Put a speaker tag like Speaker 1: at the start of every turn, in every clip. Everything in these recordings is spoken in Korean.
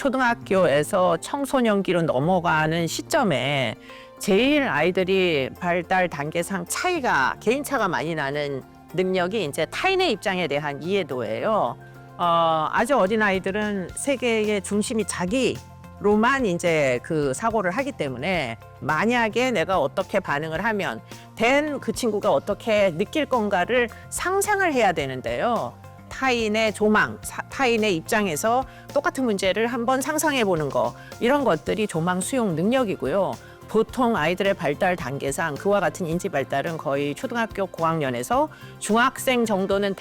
Speaker 1: 초등학교에서 청소년기로 넘어가는 시점에 제일 아이들이 발달 단계상 개인차가 많이 나는 능력이 이제 타인의 입장에 대한 이해도예요. 아주 어린 아이들은 세계의 중심이 자기로만 이제 그 사고를 하기 때문에 만약에 내가 어떻게 반응을 하면 그 친구가 어떻게 느낄 건가를 상상을 해야 되는데요. 타인의 조망, 타인의 입장에서 똑같은 문제를 한번 상상해 보는 거, 이런 것들이 조망 수용 능력이고요. 보통 아이들의 발달 단계상 그와 같은 인지 발달은 거의 초등학교 고학년에서 중학생 정도는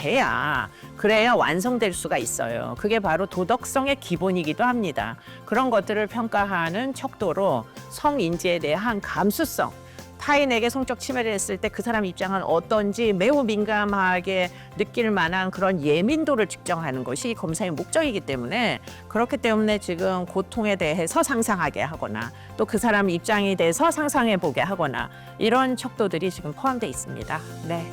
Speaker 1: 그래야 완성될 수가 있어요. 그게 바로 도덕성의 기본이기도 합니다. 그런 것들을 평가하는 척도로 성인지에 대한 감수성, 타인에게 성적 침해를 했을 때 그 사람 입장은 어떤지 매우 민감하게 느낄 만한 그런 예민도를 측정하는 것이 검사의 목적이기 때문에, 그렇기 때문에 지금 고통에 대해서 상상하게 하거나 또 그 사람 입장에 대해서 상상해 보게 하거나 이런 척도들이 지금 포함되어 있습니다. 네.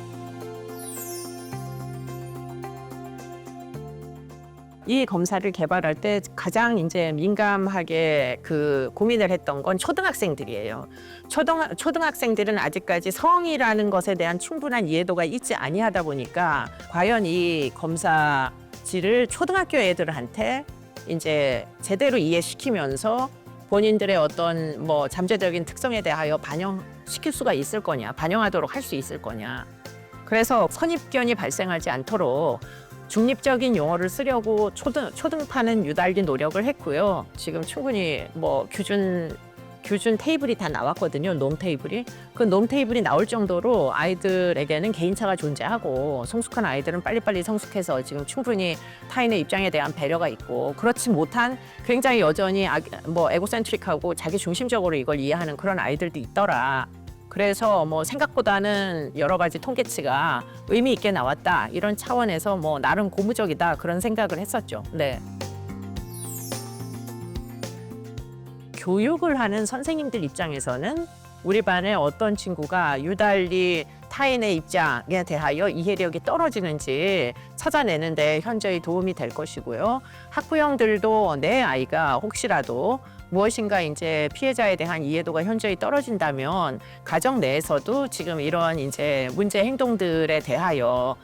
Speaker 1: 이 검사를 개발할 때 가장 이제 민감하게 고민을 했던 건 초등학생들이에요. 초등학생들은 아직까지 성이라는 것에 대한 충분한 이해도가 있지 아니하다 보니까 과연 이 검사지를 초등학교 애들한테 이제 제대로 이해시키면서 본인들의 어떤 잠재적인 특성에 대하여 반영시킬 수가 있을 거냐, 반영하도록 할 수 있을 거냐. 그래서 선입견이 발생하지 않도록 중립적인 용어를 쓰려고 초등파는 유달리 노력을 했고요. 지금 충분히 규준 테이블이 다 나왔거든요. 놈 테이블이. 그 놈 테이블이 나올 정도로 아이들에게는 개인차가 존재하고, 성숙한 아이들은 빨리빨리 성숙해서 지금 충분히 타인의 입장에 대한 배려가 있고, 그렇지 못한 굉장히 여전히 에고센트릭하고 자기 중심적으로 이걸 이해하는 그런 아이들도 있더라. 그래서 생각보다는 여러 가지 통계치가 의미 있게 나왔다, 이런 차원에서 나름 고무적이다, 그런 생각을 했었죠. 네. 교육을 하는 선생님들 입장에서는 우리 반에 어떤 친구가 유달리 타인의 입장에 대하여 이해력이 떨어지는지 찾아내는데 현저히 도움이 될 것이고요. 학부형들도 내 아이가 혹시라도 무엇인가 이제 피해자에 대한 이해도가 현저히 떨어진다면 가정 내에서도 지금 이런 이제 문제 행동들에 대하여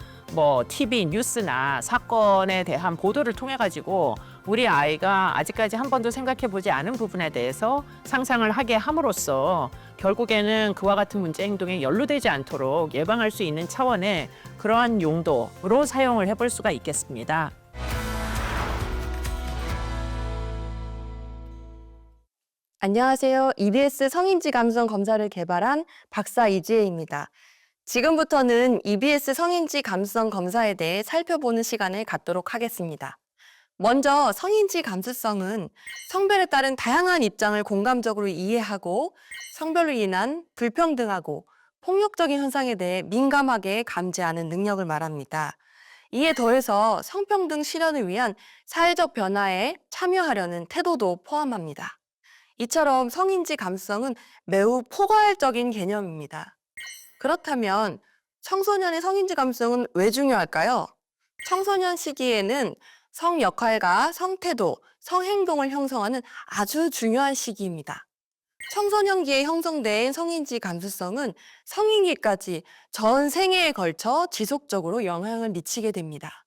Speaker 1: TV 뉴스나 사건에 대한 보도를 통해 가지고 우리 아이가 아직까지 한 번도 생각해 보지 않은 부분에 대해서 상상을 하게 함으로써 결국에는 그와 같은 문제 행동에 연루되지 않도록 예방할 수 있는 차원의 그러한 용도로 사용을 해볼 수가 있겠습니다.
Speaker 2: 안녕하세요. EBS 성인지 감성 검사를 개발한 박사 이지혜입니다. 지금부터는 EBS 성인지 감수성 검사에 대해 살펴보는 시간을 갖도록 하겠습니다. 먼저 성인지 감수성은 성별에 따른 다양한 입장을 공감적으로 이해하고 성별로 인한 불평등하고 폭력적인 현상에 대해 민감하게 감지하는 능력을 말합니다. 이에 더해서 성평등 실현을 위한 사회적 변화에 참여하려는 태도도 포함합니다. 이처럼 성인지 감수성은 매우 포괄적인 개념입니다. 그렇다면 청소년의 성인지 감수성은 왜 중요할까요? 청소년 시기에는 성 역할과 성태도, 성행동을 형성하는 아주 중요한 시기입니다. 청소년기에 형성된 성인지 감수성은 성인기까지 전 생애에 걸쳐 지속적으로 영향을 미치게 됩니다.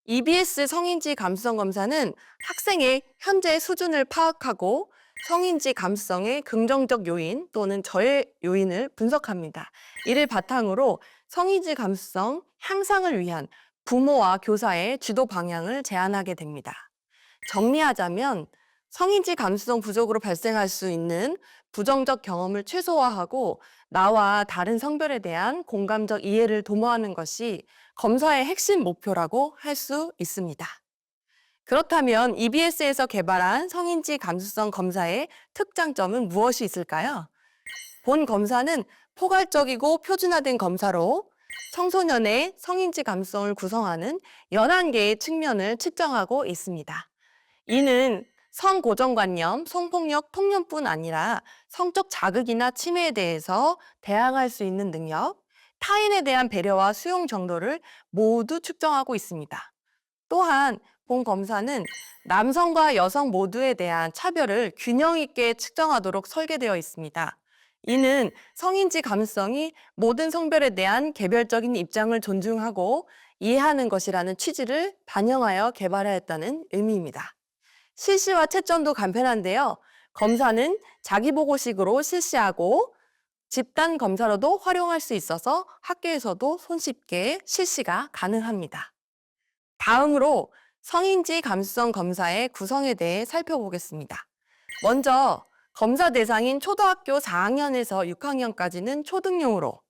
Speaker 2: EBS 성인지 감수성 검사는 학생의 현재 수준을 파악하고 성인지 감수성의 긍정적 요인 또는 저해 요인을 분석합니다. 이를 바탕으로 성인지 감수성 향상을 위한 부모와 교사의 지도 방향을 제안하게 됩니다. 정리하자면 성인지 감수성 부족으로 발생할 수 있는 부정적 경험을 최소화하고 나와 다른 성별에 대한 공감적 이해를 도모하는 것이 검사의 핵심 목표라고 할 수 있습니다. 그렇다면 EBS에서 개발한 성인지 감수성 검사의 특장점은 무엇이 있을까요? 본 검사는 포괄적이고 표준화된 검사로 청소년의 성인지 감수성을 구성하는 11개의 측면을 측정하고 있습니다. 이는 성고정관념, 성폭력, 폭력뿐 아니라 성적 자극이나 침해에 대해서 대항할 수 있는 능력, 타인에 대한 배려와 수용 정도를 모두 측정하고 있습니다. 또한 본 검사는 남성과 여성 모두에 대한 차별을 균형 있게 측정하도록 설계되어 있습니다. 이는 성인지 감수성이 모든 성별에 대한 개별적인 입장을 존중하고 이해하는 것이라는 취지를 반영하여 개발하였다는 의미입니다. 실시와 채점도 간편한데요. 검사는 자기보고식으로 실시하고 집단 검사로도 활용할 수 있어서 학교에서도 손쉽게 실시가 가능합니다. 다음으로 성인지 감수성 검사의 구성에 대해 살펴보겠습니다. 먼저 검사 대상인 초등학교 4학년에서 6학년까지는 초등용으로,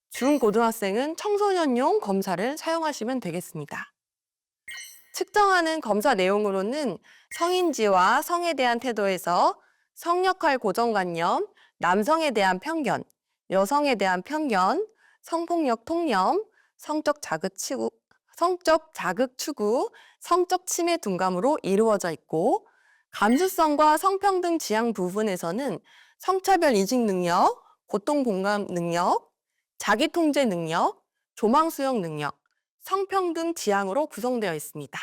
Speaker 2: 중고등학생은 청소년용 검사를 사용하시면 되겠습니다. 측정하는 검사 내용으로는 성인지와 성에 대한 태도에서 성역할 고정관념, 남성에 대한 편견, 여성에 대한 편견, 성폭력 통념, 성적 자극 추구, 성적 침해 둔감으로 이루어져 있고, 감수성과 성평등 지향 부분에서는 성차별 인식 능력, 고통 공감 능력, 자기통제 능력, 조망 수용 능력, 성평등 지향으로 구성되어 있습니다.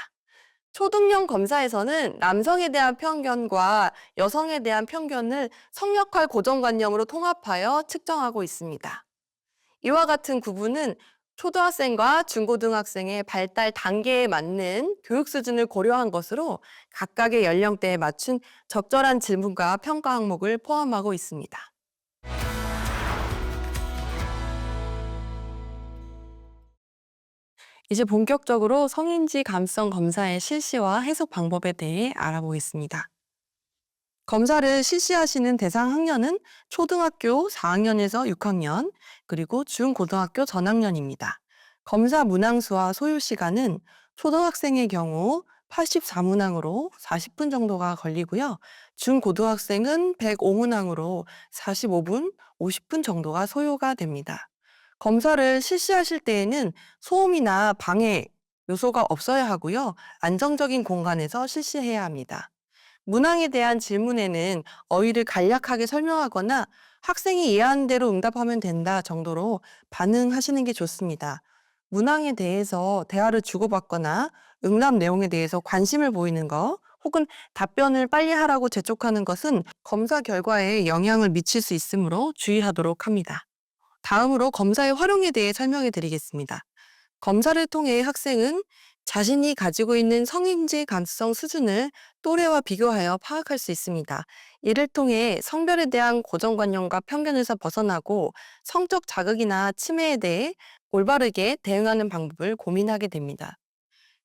Speaker 2: 초등형 검사에서는 남성에 대한 편견과 여성에 대한 편견을 성역할 고정관념으로 통합하여 측정하고 있습니다. 이와 같은 구분은 초등학생과 중고등학생의 발달 단계에 맞는 교육 수준을 고려한 것으로 각각의 연령대에 맞춘 적절한 질문과 평가 항목을 포함하고 있습니다. 이제 본격적으로 성인지 감수성 검사의 실시와 해석 방법에 대해 알아보겠습니다. 검사를 실시하시는 대상 학년은 초등학교 4학년에서 6학년, 그리고 중고등학교 전학년입니다. 검사 문항수와 소요 시간은 초등학생의 경우 84문항으로 40분 정도가 걸리고요. 중고등학생은 105문항으로 45분, 50분 정도가 소요가 됩니다. 검사를 실시하실 때에는 소음이나 방해 요소가 없어야 하고요. 안정적인 공간에서 실시해야 합니다. 문항에 대한 질문에는 어휘를 간략하게 설명하거나 학생이 이해하는 대로 응답하면 된다 정도로 반응하시는 게 좋습니다. 문항에 대해서 대화를 주고받거나 응답 내용에 대해서 관심을 보이는 것, 혹은 답변을 빨리 하라고 재촉하는 것은 검사 결과에 영향을 미칠 수 있으므로 주의하도록 합니다. 다음으로 검사의 활용에 대해 설명해 드리겠습니다. 검사를 통해 학생은 자신이 가지고 있는 성인지 감수성 수준을 또래와 비교하여 파악할 수 있습니다. 이를 통해 성별에 대한 고정관념과 편견에서 벗어나고 성적 자극이나 침해에 대해 올바르게 대응하는 방법을 고민하게 됩니다.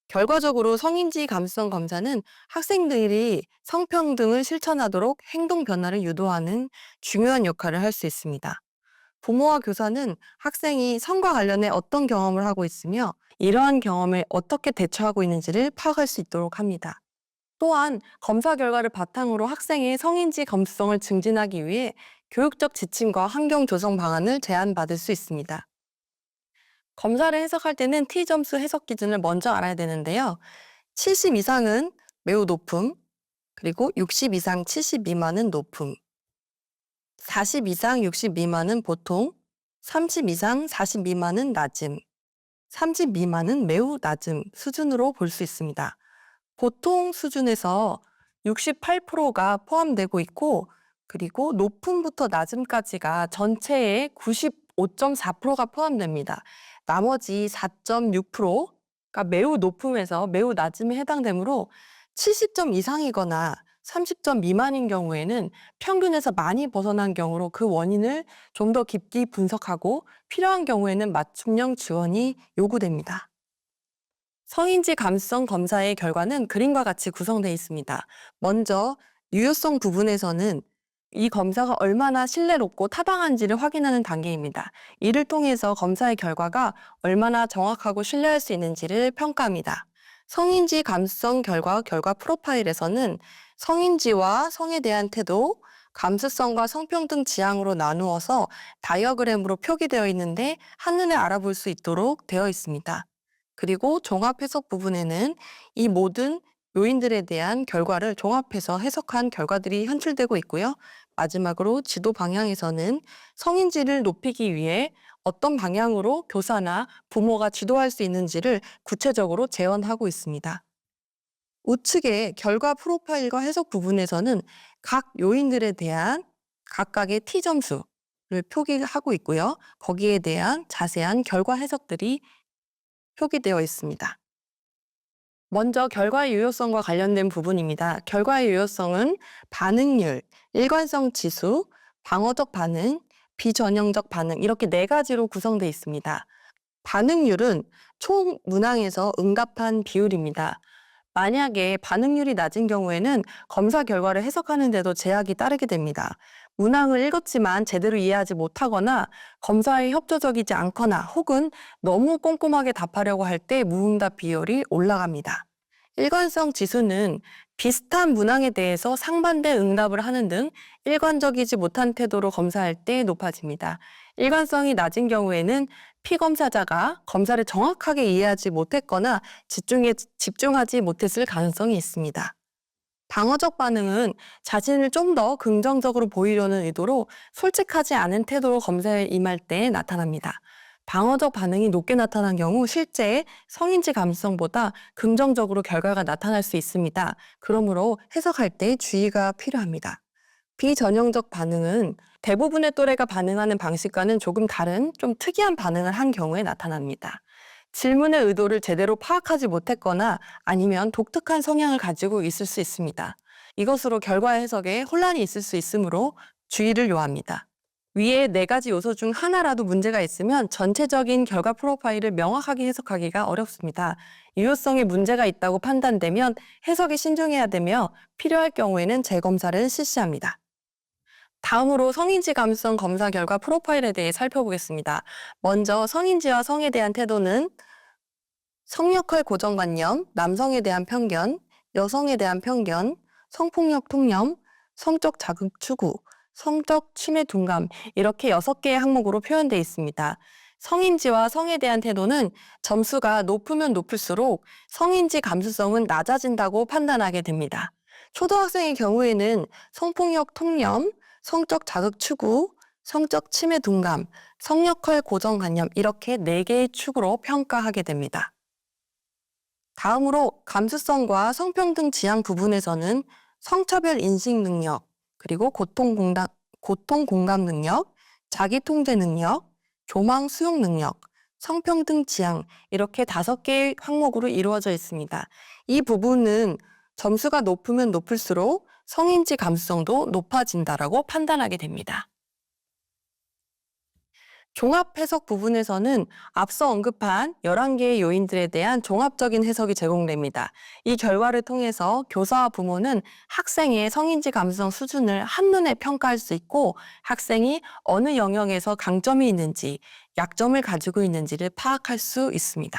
Speaker 2: 결과적으로 성인지 감수성 검사는 학생들이 성평등을 실천하도록 행동 변화를 유도하는 중요한 역할을 할 수 있습니다. 부모와 교사는 학생이 성과 관련해 어떤 경험을 하고 있으며 이러한 경험에 어떻게 대처하고 있는지를 파악할 수 있도록 합니다. 또한 검사 결과를 바탕으로 학생의 성인지 감수성을 증진하기 위해 교육적 지침과 환경 조성 방안을 제안받을 수 있습니다. 검사를 해석할 때는 T점수 해석 기준을 먼저 알아야 되는데요. 70 이상은 매우 높음, 그리고 60 이상 70 미만은 높음, 40 이상 60 미만은 보통, 30 이상 40 미만은 낮음, 30 미만은 매우 낮음 수준으로 볼 수 있습니다. 보통 수준에서 68%가 포함되고 있고, 그리고 높음부터 낮음까지가 전체의 95.4%가 포함됩니다. 나머지 4.6%가 매우 높음에서 매우 낮음에 해당되므로 70점 이상이거나 30점 미만인 경우에는 평균에서 많이 벗어난 경우로 그 원인을 좀 더 깊이 분석하고 필요한 경우에는 맞춤형 지원이 요구됩니다. 성인지 감수성 검사의 결과는 그림과 같이 구성되어 있습니다. 먼저 유효성 부분에서는 이 검사가 얼마나 신뢰롭고 타당한지를 확인하는 단계입니다. 이를 통해서 검사의 결과가 얼마나 정확하고 신뢰할 수 있는지를 평가합니다. 성인지 감수성 결과 프로파일에서는 성인지와 성에 대한 태도, 감수성과 성평등 지향으로 나누어서 다이어그램으로 표기되어 있는데 한눈에 알아볼 수 있도록 되어 있습니다. 그리고 종합 해석 부분에는 이 모든 요인들에 대한 결과를 종합해서 해석한 결과들이 현출되고 있고요. 마지막으로 지도 방향에서는 성인지를 높이기 위해 어떤 방향으로 교사나 부모가 지도할 수 있는지를 구체적으로 제언하고 있습니다. 우측의 결과 프로파일과 해석 부분에서는 각 요인들에 대한 각각의 T점수를 표기하고 있고요. 거기에 대한 자세한 결과 해석들이 표기되어 있습니다. 먼저 결과의 유효성과 관련된 부분입니다. 결과의 유효성은 반응률, 일관성 지수, 방어적 반응, 비전형적 반응 이렇게 4가지로 구성되어 있습니다. 반응률은 총 문항에서 응답한 비율입니다. 만약에 반응률이 낮은 경우에는 검사 결과를 해석하는 데도 제약이 따르게 됩니다. 문항을 읽었지만 제대로 이해하지 못하거나 검사에 협조적이지 않거나 혹은 너무 꼼꼼하게 답하려고 할 때 무응답 비율이 올라갑니다. 일관성 지수는 비슷한 문항에 대해서 상반된 응답을 하는 등 일관적이지 못한 태도로 검사할 때 높아집니다. 일관성이 낮은 경우에는 피검사자가 검사를 정확하게 이해하지 못했거나 집중하지 못했을 가능성이 있습니다. 방어적 반응은 자신을 좀 더 긍정적으로 보이려는 의도로 솔직하지 않은 태도로 검사에 임할 때 나타납니다. 방어적 반응이 높게 나타난 경우 실제 성인지 감수성보다 긍정적으로 결과가 나타날 수 있습니다. 그러므로 해석할 때 주의가 필요합니다. 비전형적 반응은 대부분의 또래가 반응하는 방식과는 조금 다른 좀 특이한 반응을 한 경우에 나타납니다. 질문의 의도를 제대로 파악하지 못했거나 아니면 독특한 성향을 가지고 있을 수 있습니다. 이것으로 결과 해석에 혼란이 있을 수 있으므로 주의를 요합니다. 위에 4가지 요소 중 하나라도 문제가 있으면 전체적인 결과 프로파일을 명확하게 해석하기가 어렵습니다. 유효성에 문제가 있다고 판단되면 해석에 신중해야 되며 필요할 경우에는 재검사를 실시합니다. 다음으로 성인지 감수성 검사 결과 프로파일에 대해 살펴보겠습니다. 먼저 성인지와 성에 대한 태도는 성역할 고정관념, 남성에 대한 편견, 여성에 대한 편견, 성폭력 통념, 성적 자극 추구, 성적 침해 둔감 이렇게 6개의 항목으로 표현되어 있습니다. 성인지와 성에 대한 태도는 점수가 높으면 높을수록 성인지 감수성은 낮아진다고 판단하게 됩니다. 초등학생의 경우에는 성폭력 통념, 성적 자극 추구, 성적 침해 둔감, 성역할 고정관념 이렇게 4개의 축으로 평가하게 됩니다. 다음으로 감수성과 성평등 지향 부분에서는 성차별 인식 능력, 그리고 고통 공감 능력, 자기 통제 능력, 조망 수용 능력, 성평등 지향 이렇게 5개의 항목으로 이루어져 있습니다. 이 부분은 점수가 높으면 높을수록 성인지 감수성도 높아진다라고 판단하게 됩니다. 종합 해석 부분에서는 앞서 언급한 11개의 요인들에 대한 종합적인 해석이 제공됩니다. 이 결과를 통해서 교사와 부모는 학생의 성인지 감수성 수준을 한눈에 평가할 수 있고 학생이 어느 영역에서 강점이 있는지, 약점을 가지고 있는지를 파악할 수 있습니다.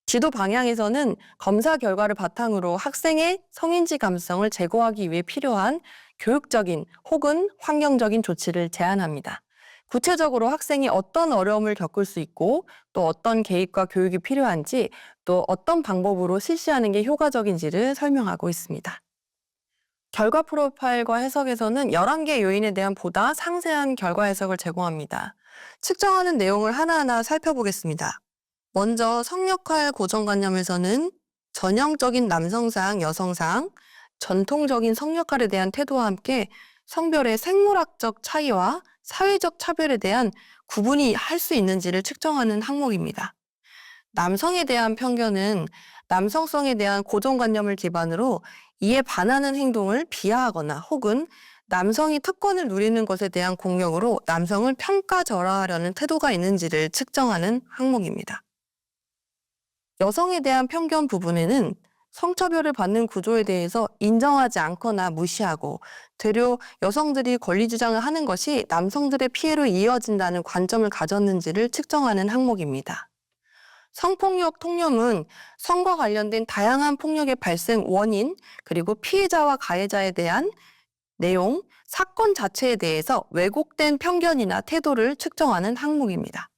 Speaker 2: 지도 방향에서는 검사 결과를 바탕으로 학생의 성인지 감수성을 제고하기 위해 필요한 교육적인 혹은 환경적인 조치를 제안합니다. 구체적으로 학생이 어떤 어려움을 겪을 수 있고 또 어떤 개입과 교육이 필요한지 또 어떤 방법으로 실시하는 게 효과적인지를 설명하고 있습니다. 결과 프로파일과 해석에서는 11개 요인에 대한 보다 상세한 결과 해석을 제공합니다. 측정하는 내용을 하나하나 살펴보겠습니다. 먼저 성역할 고정관념에서는 전형적인 남성상, 여성상, 전통적인 성역할에 대한 태도와 함께 성별의 생물학적 차이와 사회적 차별에 대한 구분이 할 수 있는지를 측정하는 항목입니다. 남성에 대한 편견은 남성성에 대한 고정관념을 기반으로 이에 반하는 행동을 비하하거나 혹은 남성이 특권을 누리는 것에 대한 공격으로 남성을 평가절하하려는 태도가 있는지를 측정하는 항목입니다. 여성에 대한 편견 부분에는 성차별을 받는 구조에 대해서 인정하지 않거나 무시하고 되려 여성들이 권리 주장을 하는 것이 남성들의 피해로 이어진다는 관점을 가졌는지를 측정하는 항목입니다. 성폭력 통념은 성과 관련된 다양한 폭력의 발생 원인 그리고 피해자와 가해자에 대한 내용, 사건 자체에 대해서 왜곡된 편견이나 태도를 측정하는 항목입니다.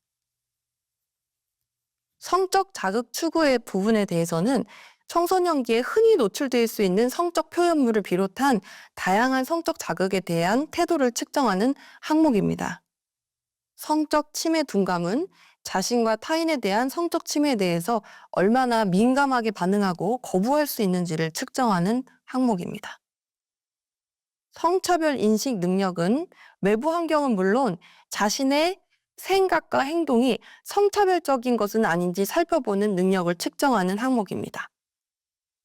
Speaker 2: 성적 자극 추구의 부분에 대해서는 청소년기에 흔히 노출될 수 있는 성적 표현물을 비롯한 다양한 성적 자극에 대한 태도를 측정하는 항목입니다. 성적 침해 둔감은 자신과 타인에 대한 성적 침해에 대해서 얼마나 민감하게 반응하고 거부할 수 있는지를 측정하는 항목입니다. 성차별 인식 능력은 외부 환경은 물론 자신의 생각과 행동이 성차별적인 것은 아닌지 살펴보는 능력을 측정하는 항목입니다.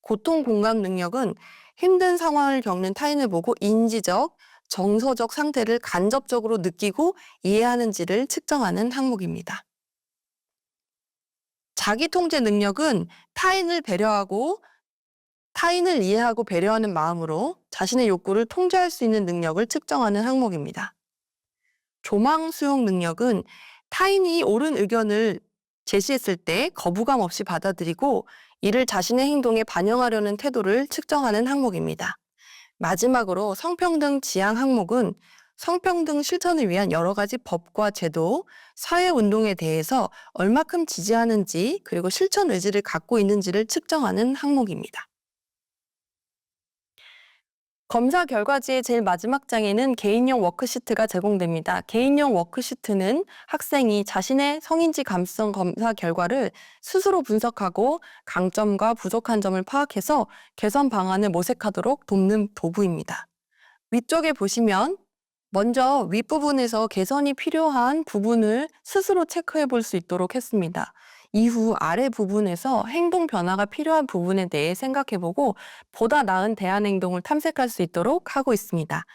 Speaker 2: 고통 공감 능력은 힘든 상황을 겪는 타인을 보고 인지적, 정서적 상태를 간접적으로 느끼고 이해하는지를 측정하는 항목입니다. 자기통제 능력은 타인을 이해하고 배려하는 마음으로 자신의 욕구를 통제할 수 있는 능력을 측정하는 항목입니다. 조망 수용 능력은 타인이 옳은 의견을 제시했을 때 거부감 없이 받아들이고 이를 자신의 행동에 반영하려는 태도를 측정하는 항목입니다. 마지막으로 성평등 지향 항목은 성평등 실천을 위한 여러 가지 법과 제도, 사회운동에 대해서 얼마큼 지지하는지 그리고 실천 의지를 갖고 있는지를 측정하는 항목입니다. 검사 결과지의 제일 마지막 장에는 개인용 워크시트가 제공됩니다. 개인용 워크시트는 학생이 자신의 성인지 감수성 검사 결과를 스스로 분석하고 강점과 부족한 점을 파악해서 개선 방안을 모색하도록 돕는 도구입니다. 위쪽에 보시면 먼저 윗부분에서 개선이 필요한 부분을 스스로 체크해 볼 수 있도록 했습니다. 이후 아래 부분에서 행동 변화가 필요한 부분에 대해 생각해보고 보다 나은 대안 행동을 탐색할 수 있도록 하고 있습니다.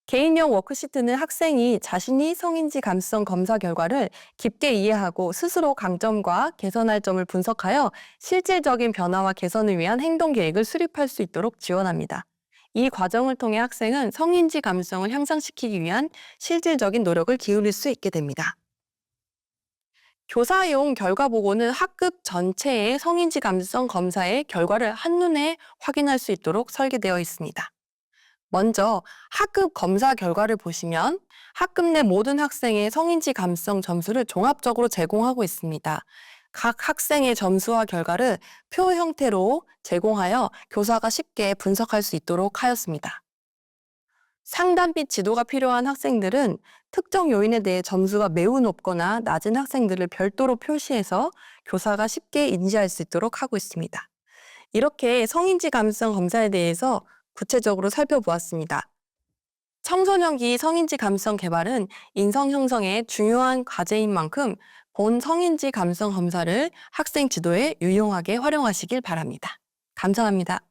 Speaker 2: 개인용 워크시트는 학생이 자신이 성인지 감수성 검사 결과를 깊게 이해하고 스스로 강점과 개선할 점을 분석하여 실질적인 변화와 개선을 위한 행동 계획을 수립할 수 있도록 지원합니다. 이 과정을 통해 학생은 성인지 감수성을 향상시키기 위한 실질적인 노력을 기울일 수 있게 됩니다. 교사용 결과 보고는 학급 전체의 성인지 감수성 검사의 결과를 한눈에 확인할 수 있도록 설계되어 있습니다. 먼저 학급 검사 결과를 보시면 학급 내 모든 학생의 성인지 감수성 점수를 종합적으로 제공하고 있습니다. 각 학생의 점수와 결과를 표 형태로 제공하여 교사가 쉽게 분석할 수 있도록 하였습니다. 상담 및 지도가 필요한 학생들은 특정 요인에 대해 점수가 매우 높거나 낮은 학생들을 별도로 표시해서 교사가 쉽게 인지할 수 있도록 하고 있습니다. 이렇게 성인지 감수성 검사에 대해서 구체적으로 살펴보았습니다. 청소년기 성인지 감수성 개발은 인성 형성의 중요한 과제인 만큼 본 성인지 감수성 검사를 학생 지도에 유용하게 활용하시길 바랍니다. 감사합니다.